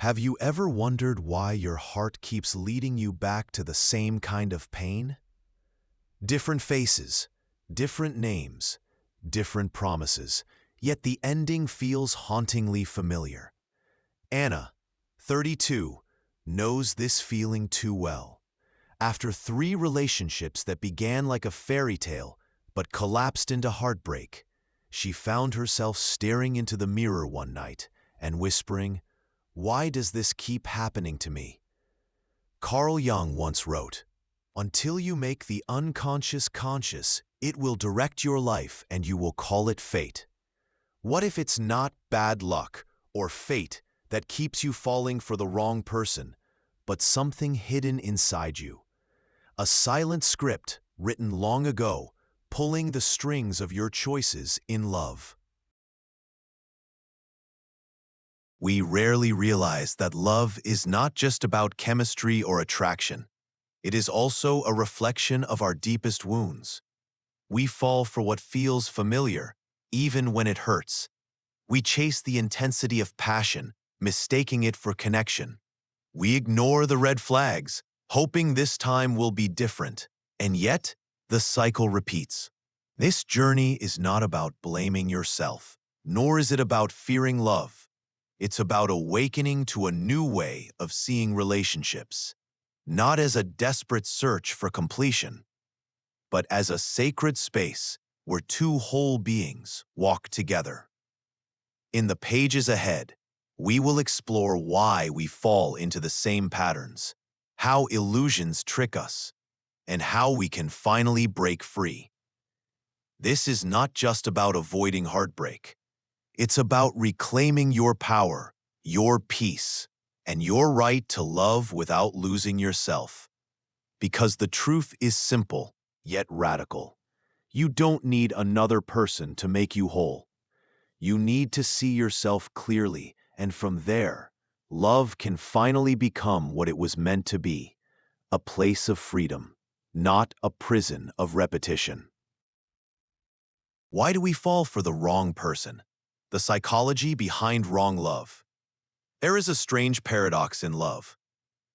Have you ever wondered why your heart keeps leading you back to the same kind of pain? Different faces, different names, different promises, yet the ending feels hauntingly familiar. Anna, 32, knows this feeling too well. After 3 relationships that began like a fairy tale but collapsed into heartbreak, she found herself staring into the mirror one night and whispering, "Why does this keep happening to me?" Carl Jung once wrote, "Until you make the unconscious conscious, it will direct your life and you will call it fate." What if it's not bad luck or fate that keeps you falling for the wrong person, but something hidden inside you? A silent script written long ago, pulling the strings of your choices in love. We rarely realize that love is not just about chemistry or attraction. It is also a reflection of our deepest wounds. We fall for what feels familiar, even when it hurts. We chase the intensity of passion, mistaking it for connection. We ignore the red flags, hoping this time will be different, and yet the cycle repeats. This journey is not about blaming yourself, nor is it about fearing love. It's about awakening to a new way of seeing relationships, not as a desperate search for completion, but as a sacred space where 2 whole beings walk together. In the pages ahead, we will explore why we fall into the same patterns, how illusions trick us, and how we can finally break free. This is not just about avoiding heartbreak. It's about reclaiming your power, your peace, and your right to love without losing yourself. Because the truth is simple, yet radical. You don't need another person to make you whole. You need to see yourself clearly, and from there, love can finally become what it was meant to be, a place of freedom, not a prison of repetition. Why do we fall for the wrong person? The psychology behind wrong love. There is a strange paradox in love.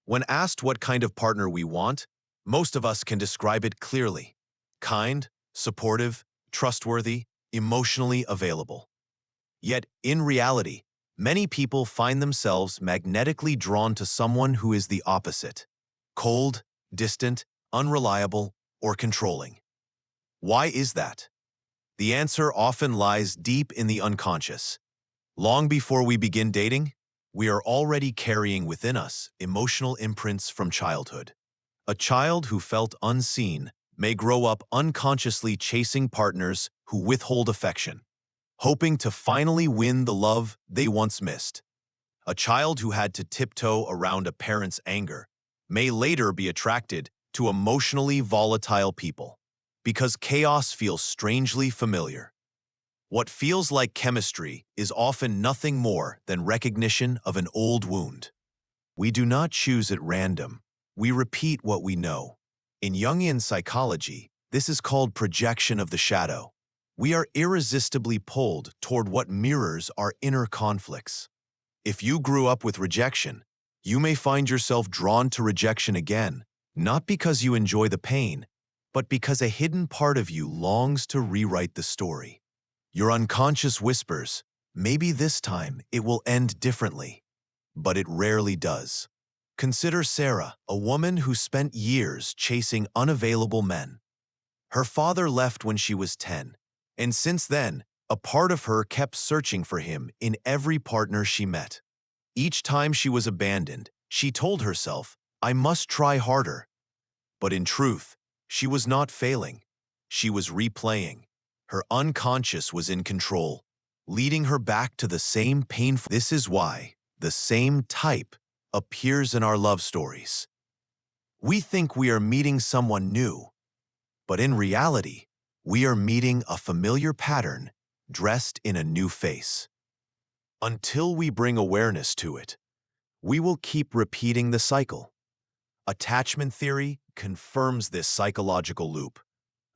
When asked what kind of partner we want, most of us can describe it clearly: kind, supportive, trustworthy, emotionally available. Yet, in reality, many people find themselves magnetically drawn to someone who is the opposite: cold, distant, unreliable, or controlling. Why is that? The answer often lies deep in the unconscious. Long before we begin dating, we are already carrying within us emotional imprints from childhood. A child who felt unseen may grow up unconsciously chasing partners who withhold affection, hoping to finally win the love they once missed. A child who had to tiptoe around a parent's anger may later be attracted to emotionally volatile people, because chaos feels strangely familiar. What feels like chemistry is often nothing more than recognition of an old wound. We do not choose at random. We repeat what we know. In Jungian psychology, this is called projection of the shadow. We are irresistibly pulled toward what mirrors our inner conflicts. If you grew up with rejection, you may find yourself drawn to rejection again, not because you enjoy the pain, but because a hidden part of you longs to rewrite the story. Your unconscious whispers, maybe this time it will end differently. But it rarely does. Consider Sarah, a woman who spent years chasing unavailable men. Her father left when she was 10, and since then, a part of her kept searching for him in every partner she met. Each time she was abandoned, she told herself, "I must try harder." But in truth, she was not failing. She was replaying. Her unconscious was in control, leading her back to the same painful. This is why the same type appears in our love stories. We think we are meeting someone new, but in reality, we are meeting a familiar pattern dressed in a new face. Until we bring awareness to it, we will keep repeating the cycle. Attachment theory confirms this psychological loop.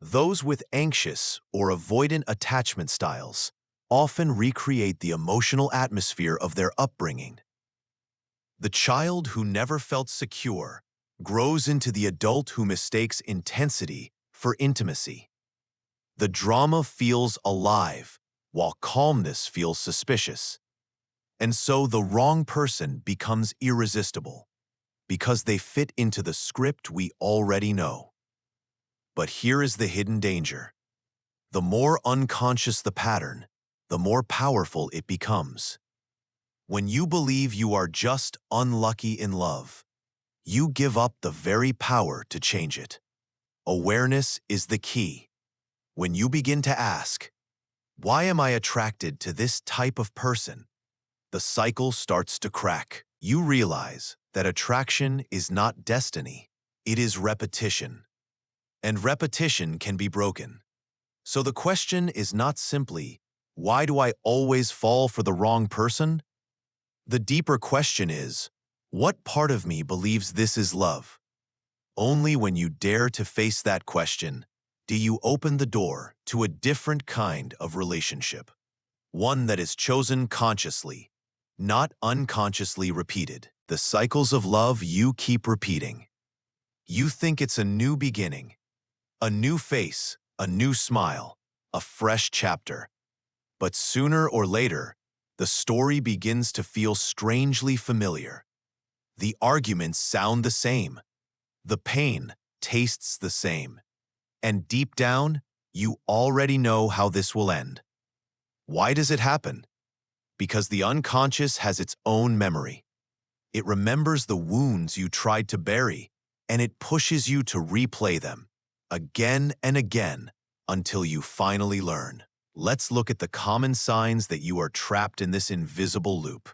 Those with anxious or avoidant attachment styles often recreate the emotional atmosphere of their upbringing. The child who never felt secure grows into the adult who mistakes intensity for intimacy. The drama feels alive, while calmness feels suspicious. And so the wrong person becomes irresistible, because they fit into the script we already know. But here is the hidden danger. The more unconscious the pattern, the more powerful it becomes. When you believe you are just unlucky in love, you give up the very power to change it. Awareness is the key. When you begin to ask, why am I attracted to this type of person? The cycle starts to crack. You realize that attraction is not destiny. It is repetition. And repetition can be broken. So the question is not simply, why do I always fall for the wrong person? The deeper question is, what part of me believes this is love? Only when you dare to face that question do you open the door to a different kind of relationship. One that is chosen consciously, not unconsciously repeated. The cycles of love you keep repeating. You think it's a new beginning, a new face, a new smile, a fresh chapter. But sooner or later, the story begins to feel strangely familiar. The arguments sound the same. The pain tastes the same. And deep down, you already know how this will end. Why does it happen? Because the unconscious has its own memory. It remembers the wounds you tried to bury, and it pushes you to replay them again and again until you finally learn. Let's look at the common signs that you are trapped in this invisible loop.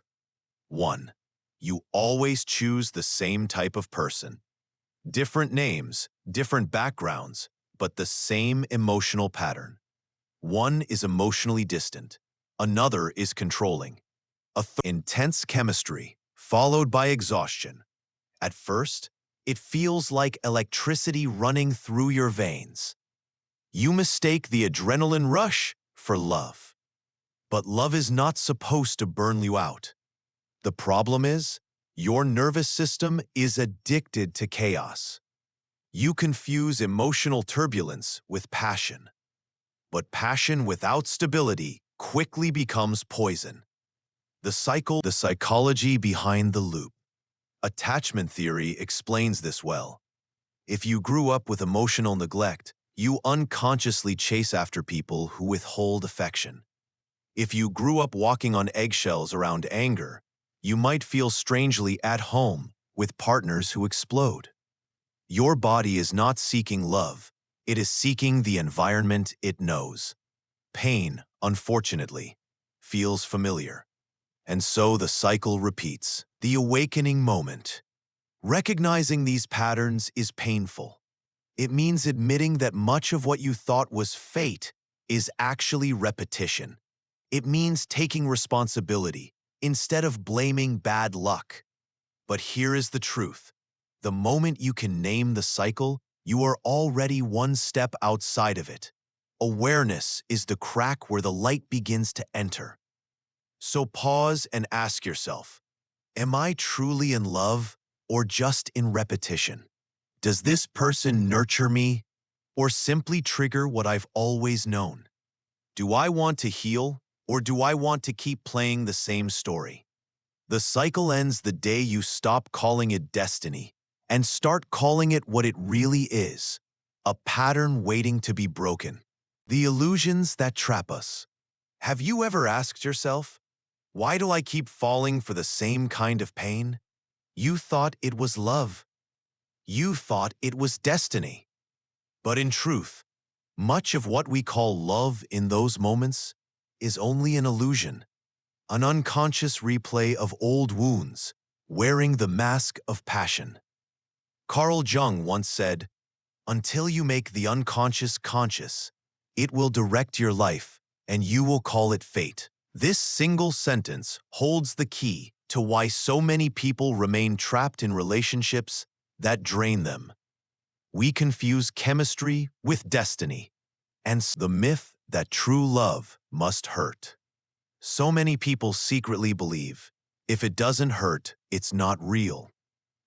1. You always choose the same type of person. Different names, different backgrounds, but the same emotional pattern. One is emotionally distant. Another is controlling. Intense chemistry, followed by exhaustion. At first, it feels like electricity running through your veins. You mistake the adrenaline rush for love. But love is not supposed to burn you out. The problem is, your nervous system is addicted to chaos. You confuse emotional turbulence with passion. But passion without stability quickly becomes poison. The psychology behind the loop. Attachment theory explains this well. If you grew up with emotional neglect, you unconsciously chase after people who withhold affection. If you grew up walking on eggshells around anger, you might feel strangely at home with partners who explode. Your body is not seeking love, it is seeking the environment it knows. Pain, unfortunately, feels familiar. And so the cycle repeats. The awakening moment. Recognizing these patterns is painful. It means admitting that much of what you thought was fate is actually repetition. It means taking responsibility instead of blaming bad luck. But here is the truth. The moment you can name the cycle, you are already one step outside of it. Awareness is the crack where the light begins to enter. So pause and ask yourself, am I truly in love or just in repetition? Does this person nurture me or simply trigger what I've always known? Do I want to heal or do I want to keep playing the same story? The cycle ends the day you stop calling it destiny and start calling it what it really is, a pattern waiting to be broken. The illusions that trap us. Have you ever asked yourself, why do I keep falling for the same kind of pain? You thought it was love. You thought it was destiny. But in truth, much of what we call love in those moments is only an illusion, an unconscious replay of old wounds, wearing the mask of passion. Carl Jung once said, "Until you make the unconscious conscious, it will direct your life, and you will call it fate." This single sentence holds the key to why so many people remain trapped in relationships that drain them. We confuse chemistry with destiny, and the myth that true love must hurt. So many people secretly believe, If it doesn't hurt, it's not real.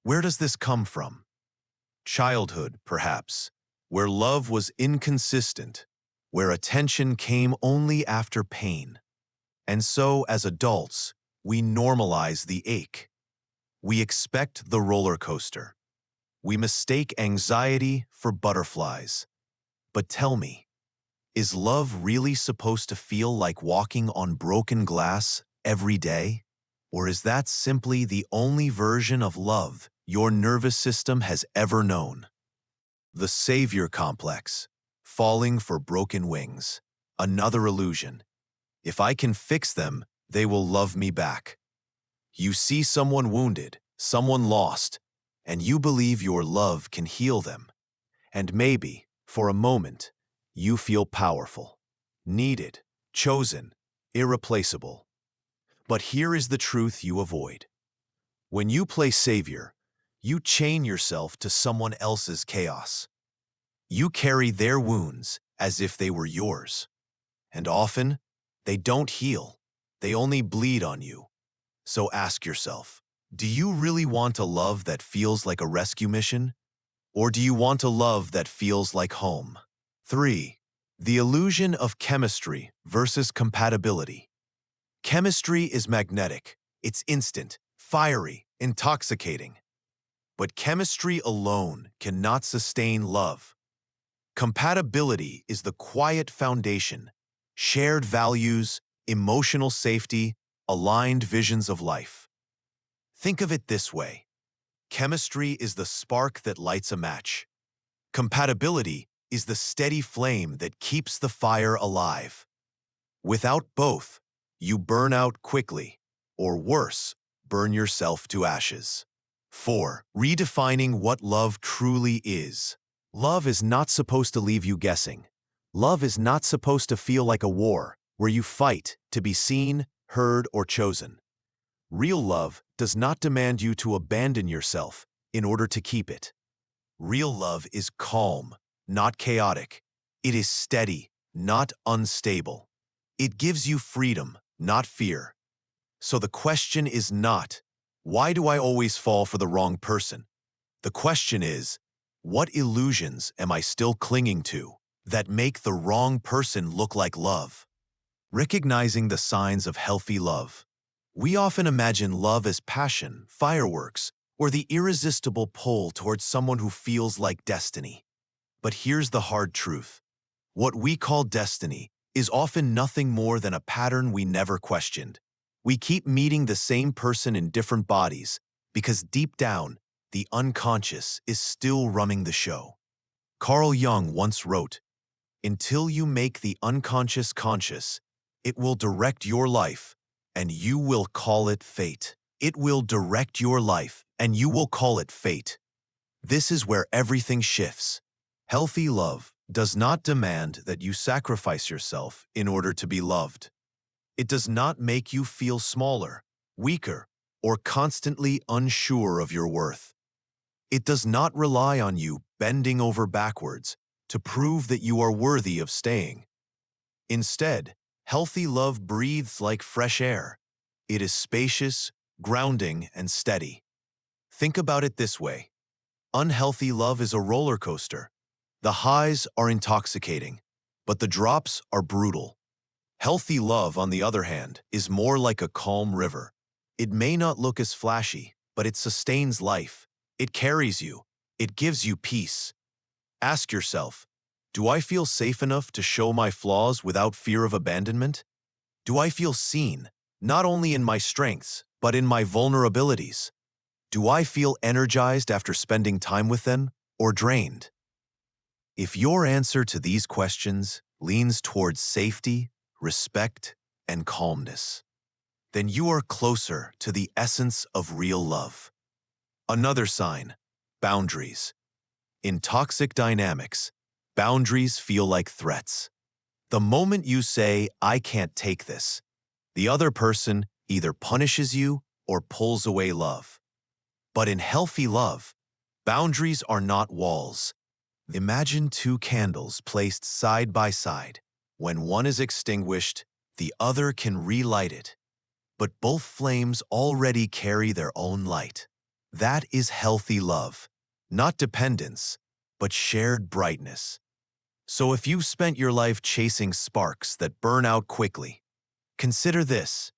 Where does this come from? Childhood, perhaps, where love was inconsistent, where attention came only after pain. And so, as adults, we normalize the ache. We expect the roller coaster. We mistake anxiety for butterflies. But tell me, is love really supposed to feel like walking on broken glass every day? Or is that simply the only version of love your nervous system has ever known? The savior complex, falling for broken wings, another illusion. If I can fix them, they will love me back. You see someone wounded, someone lost, and you believe your love can heal them. And maybe, for a moment, you feel powerful, needed, chosen, irreplaceable. But here is the truth you avoid. When you play savior, you chain yourself to someone else's chaos. You carry their wounds as if they were yours. And often, they don't heal. They only bleed on you. So ask yourself, do you really want a love that feels like a rescue mission? Or do you want a love that feels like home? 3. The illusion of chemistry versus compatibility. Chemistry is magnetic. It's instant, fiery, intoxicating. But chemistry alone cannot sustain love. Compatibility is the quiet foundation, shared values, emotional safety, aligned visions of life. Think of it this way. Chemistry is the spark that lights a match. Compatibility is the steady flame that keeps the fire alive. Without both, you burn out quickly, or worse, burn yourself to ashes. 4. Redefining what love truly is. Love is not supposed to leave you guessing. Love is not supposed to feel like a war, where you fight to be seen, heard, or chosen. Real love does not demand you to abandon yourself in order to keep it. Real love is calm, not chaotic. It is steady, not unstable. It gives you freedom, not fear. So the question is not, why do I always fall for the wrong person? The question is, what illusions am I still clinging to that make the wrong person look like love? Recognizing the signs of healthy love. We often imagine love as passion, fireworks, or the irresistible pull towards someone who feels like destiny. But here's the hard truth. What we call destiny is often nothing more than a pattern we never questioned. We keep meeting the same person in different bodies because deep down, the unconscious is still running the show. Carl Jung once wrote, "Until you make the unconscious conscious, it will direct your life, and you will call it fate." It will direct your life, and you will call it fate. This is where everything shifts. Healthy love does not demand that you sacrifice yourself in order to be loved. It does not make you feel smaller, weaker, or constantly unsure of your worth. It does not rely on you bending over backwards to prove that you are worthy of staying. Instead, healthy love breathes like fresh air. It is spacious, grounding, and steady. Think about it this way. Unhealthy love is a roller coaster. The highs are intoxicating, but the drops are brutal. Healthy love, on the other hand, is more like a calm river. It may not look as flashy, but it sustains life. It carries you. It gives you peace. Ask yourself, do I feel safe enough to show my flaws without fear of abandonment? Do I feel seen, not only in my strengths, but in my vulnerabilities? Do I feel energized after spending time with them, or drained? If your answer to these questions leans towards safety, respect, and calmness, then you are closer to the essence of real love. Another sign, boundaries. In toxic dynamics, boundaries feel like threats. The moment you say, "I can't take this," the other person either punishes you or pulls away love. But in healthy love, boundaries are not walls. Imagine two candles placed side by side. When one is extinguished, the other can relight it. but both flames already carry their own light. That is healthy love, not dependence, but shared brightness. So if you've spent your life chasing sparks that burn out quickly, consider this.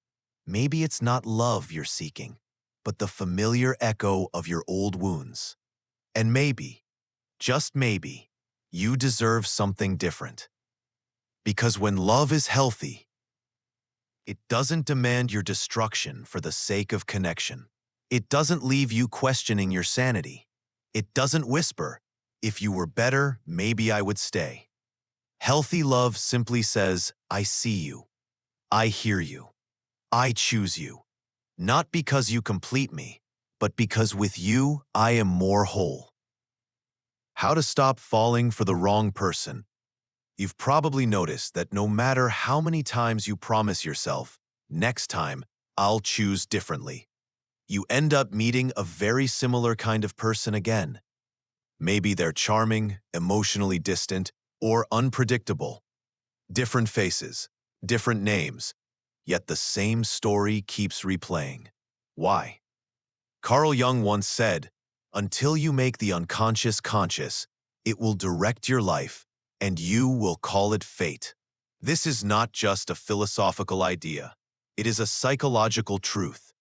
Maybe it's not love you're seeking, but the familiar echo of your old wounds. And maybe, just maybe, you deserve something different. Because when love is healthy, it doesn't demand your destruction for the sake of connection. It doesn't leave you questioning your sanity. It doesn't whisper, if you were better, maybe I would stay. Healthy love simply says, I see you. I hear you. I choose you. Not because you complete me, but because with you, I am more whole. How to stop falling for the wrong person. You've probably noticed that no matter how many times you promise yourself, next time, I'll choose differently, you end up meeting a very similar kind of person again. Maybe they're charming, emotionally distant, or unpredictable. Different faces, different names, yet the same story keeps replaying. Why? Carl Jung once said, until you make the unconscious conscious, it will direct your life, and you will call it fate. This is not just a philosophical idea. It is a psychological truth.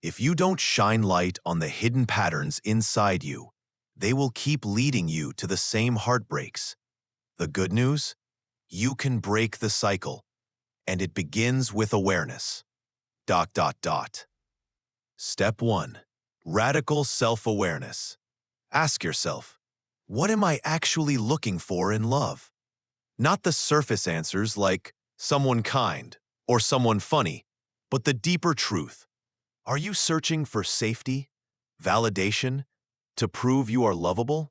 If you don't shine light on the hidden patterns inside you, they will keep leading you to the same heartbreaks. The good news? You can break the cycle, and it begins with awareness. Dot, dot, dot. Step 1. Radical self-awareness. Ask yourself, what am I actually looking for in love? Not the surface answers like someone kind or someone funny, but the deeper truth. Are you searching for safety, validation, to prove you are lovable?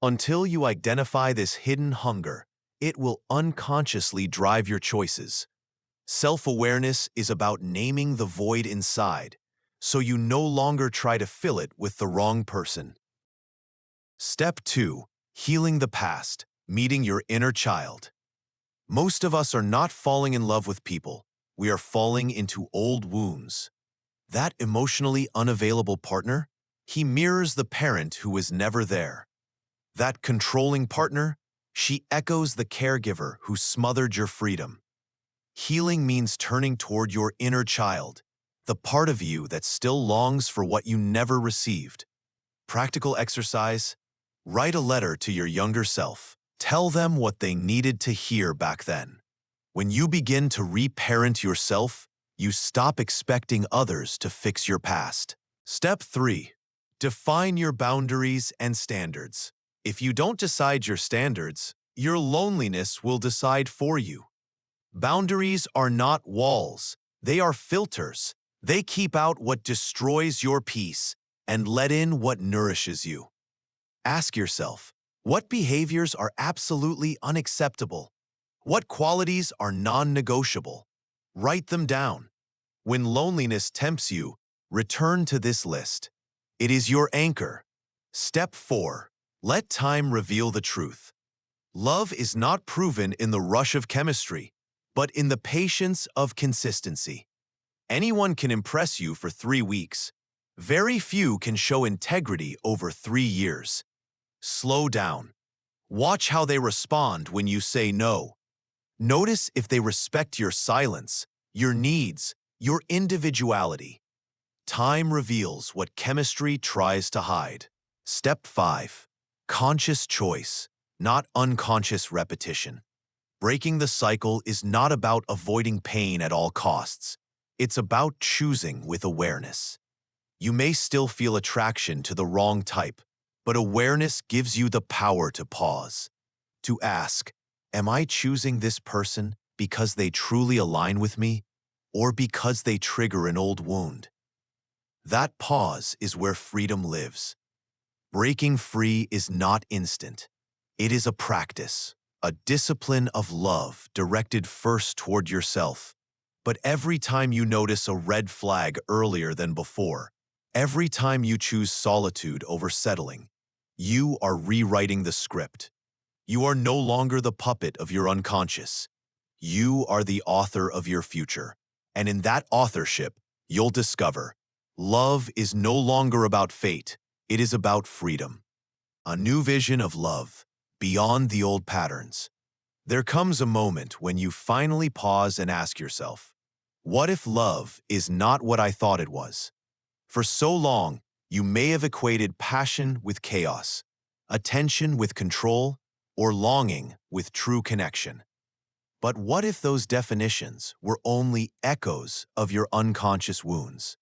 Until you identify this hidden hunger, it will unconsciously drive your choices. Self-awareness is about naming the void inside, so you no longer try to fill it with the wrong person. Step 2. Healing the past, meeting your inner child. Most of us are not falling in love with people. We are falling into old wounds. That emotionally unavailable partner, he mirrors the parent who was never there. That controlling partner, she echoes the caregiver who smothered your freedom. Healing means turning toward your inner child, the part of you that still longs for what you never received. Practical exercise: write a letter to your younger self. Tell them what they needed to hear back then. When you begin to reparent yourself, you stop expecting others to fix your past. Step 3. Define your boundaries and standards. If you don't decide your standards, your loneliness will decide for you. Boundaries are not walls. They are filters. They keep out what destroys your peace and let in what nourishes you. Ask yourself, what behaviors are absolutely unacceptable? What qualities are non-negotiable? Write them down. When loneliness tempts you, return to this list. It is your anchor. Step 4. Let time reveal the truth. Love is not proven in the rush of chemistry, but in the patience of consistency. Anyone can impress you for 3 weeks. Very few can show integrity over 3 years. Slow down. Watch how they respond when you say no. Notice if they respect your silence, your needs, your individuality. Time reveals what chemistry tries to hide. Step 5. Conscious choice, not unconscious repetition. Breaking the cycle is not about avoiding pain at all costs. It's about choosing with awareness. You may still feel attraction to the wrong type, but awareness gives you the power to pause, to ask, am I choosing this person because they truly align with me, or because they trigger an old wound? That pause is where freedom lives. Breaking free is not instant. It is a practice, a discipline of love directed first toward yourself. But every time you notice a red flag earlier than before, every time you choose solitude over settling, you are rewriting the script. You are no longer the puppet of your unconscious. You are the author of your future. And in that authorship, you'll discover love is no longer about fate, it is about freedom. A new vision of love, beyond the old patterns. There comes a moment when you finally pause and ask yourself, what if love is not what I thought it was? For so long, you may have equated passion with chaos, attention with control, or longing with true connection. But what if those definitions were only echoes of your unconscious wounds?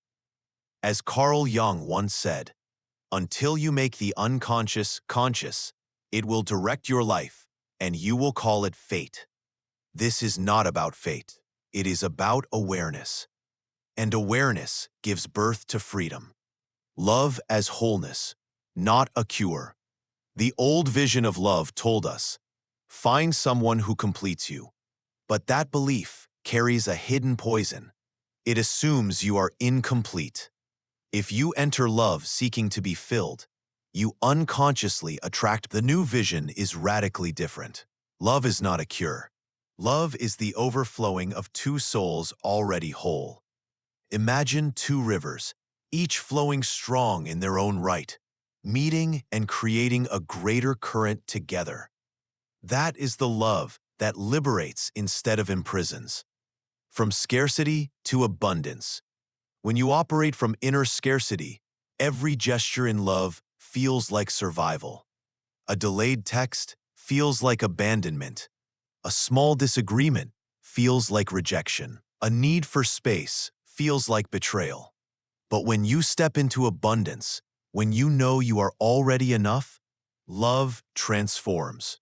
As Carl Jung once said, until you make the unconscious conscious, it will direct your life, and you will call it fate. This is not about fate. It is about awareness. And awareness gives birth to freedom. Love as wholeness, not a cure. The old vision of love told us, find someone who completes you. But that belief carries a hidden poison. It assumes you are incomplete. If you enter love seeking to be filled, you unconsciously attract. The new vision is radically different. Love is not a cure. Love is the overflowing of two souls already whole. Imagine two rivers, each flowing strong in their own right, meeting and creating a greater current together. That is the love that liberates instead of imprisons. From scarcity to abundance. When you operate from inner scarcity, every gesture in love feels like survival. A delayed text feels like abandonment. A small disagreement feels like rejection. A need for space feels like betrayal. But when you step into abundance, when you know you are already enough, love transforms.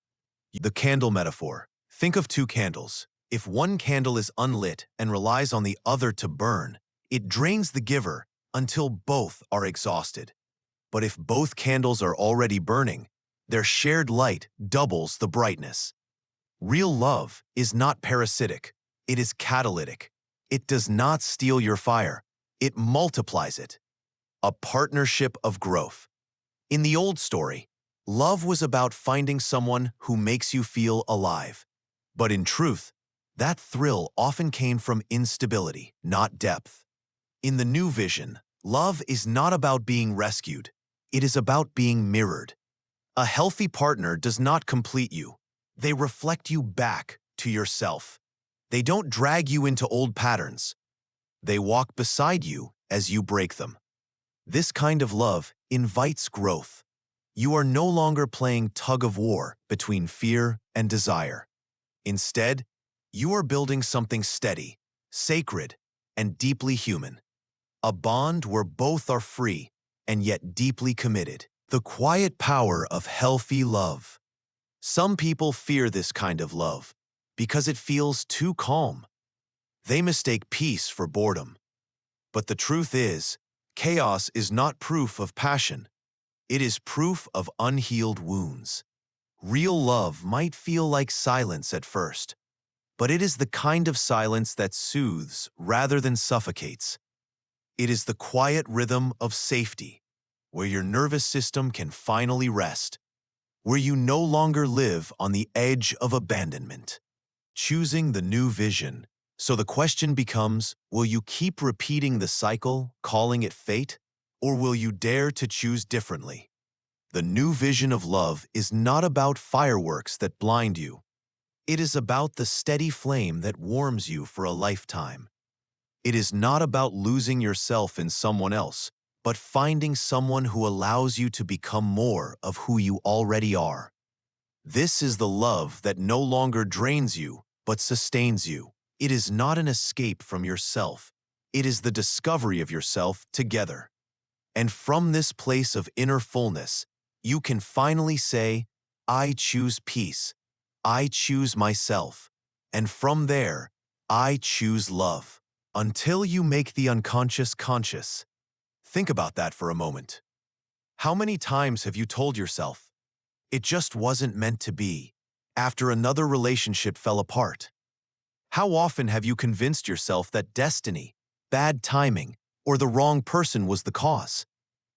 The candle metaphor. Think of two candles. If one candle is unlit and relies on the other to burn, it drains the giver until both are exhausted. But if both candles are already burning, their shared light doubles the brightness. Real love is not parasitic, it is catalytic. It does not steal your fire, it multiplies it. A partnership of growth. In the old story, love was about finding someone who makes you feel alive. But in truth, that thrill often came from instability, not depth. In the new vision, love is not about being rescued. It is about being mirrored. A healthy partner does not complete you. They reflect you back to yourself. They don't drag you into old patterns. They walk beside you as you break them. This kind of love invites growth. You are no longer playing tug-of-war between fear and desire. Instead, you are building something steady, sacred, and deeply human. A bond where both are free and yet deeply committed. The quiet power of healthy love. Some people fear this kind of love because it feels too calm. They mistake peace for boredom. But the truth is, chaos is not proof of passion. It is proof of unhealed wounds. Real love might feel like silence at first, but it is the kind of silence that soothes rather than suffocates. It is the quiet rhythm of safety, where your nervous system can finally rest, where you no longer live on the edge of abandonment. Choosing the new vision. So the question becomes, will you keep repeating the cycle, calling it fate, or will you dare to choose differently? The new vision of love is not about fireworks that blind you. It is about the steady flame that warms you for a lifetime. It is not about losing yourself in someone else, but finding someone who allows you to become more of who you already are. This is the love that no longer drains you, but sustains you. It is not an escape from yourself. It is the discovery of yourself together. And from this place of inner fullness, you can finally say, I choose peace. I choose myself. And from there, I choose love. Until you make the unconscious conscious. Think about that for a moment. How many times have you told yourself, it just wasn't meant to be, after another relationship fell apart? How often have you convinced yourself that destiny, bad timing, or the wrong person was the cause,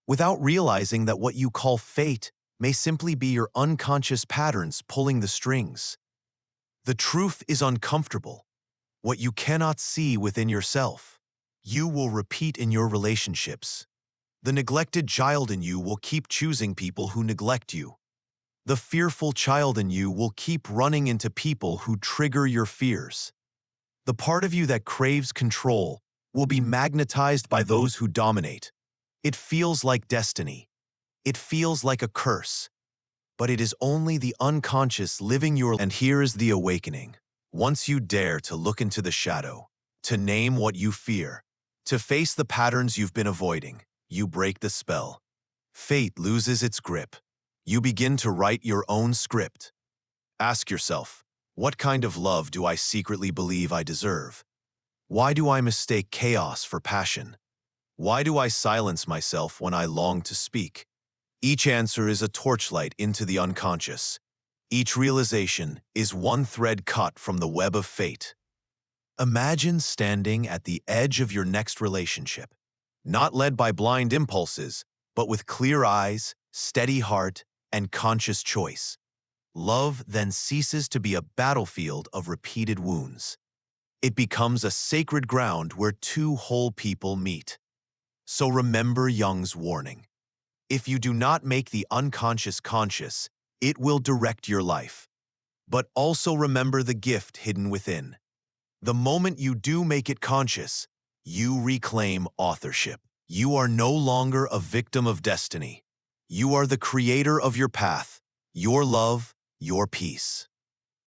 without realizing that what you call fate may simply be your unconscious patterns pulling the strings? The truth is uncomfortable. What you cannot see within yourself, you will repeat in your relationships. The neglected child in you will keep choosing people who neglect you. The fearful child in you will keep running into people who trigger your fears. The part of you that craves control will be magnetized by those who dominate. It feels like destiny. It feels like a curse. But it is only the unconscious living your life. And here is the awakening. Once you dare to look into the shadow, to name what you fear, to face the patterns you've been avoiding, you break the spell. Fate loses its grip. You begin to write your own script. Ask yourself, what kind of love do I secretly believe I deserve? Why do I mistake chaos for passion? Why do I silence myself when I long to speak? Each answer is a torchlight into the unconscious. Each realization is one thread cut from the web of fate. Imagine standing at the edge of your next relationship, not led by blind impulses, but with clear eyes, steady heart, and conscious choice. Love then ceases to be a battlefield of repeated wounds. It becomes a sacred ground where two whole people meet. So remember Jung's warning. If you do not make the unconscious conscious, it will direct your life. But also remember the gift hidden within. The moment you do make it conscious, you reclaim authorship. You are no longer a victim of destiny. You are the creator of your path, your love, your peace.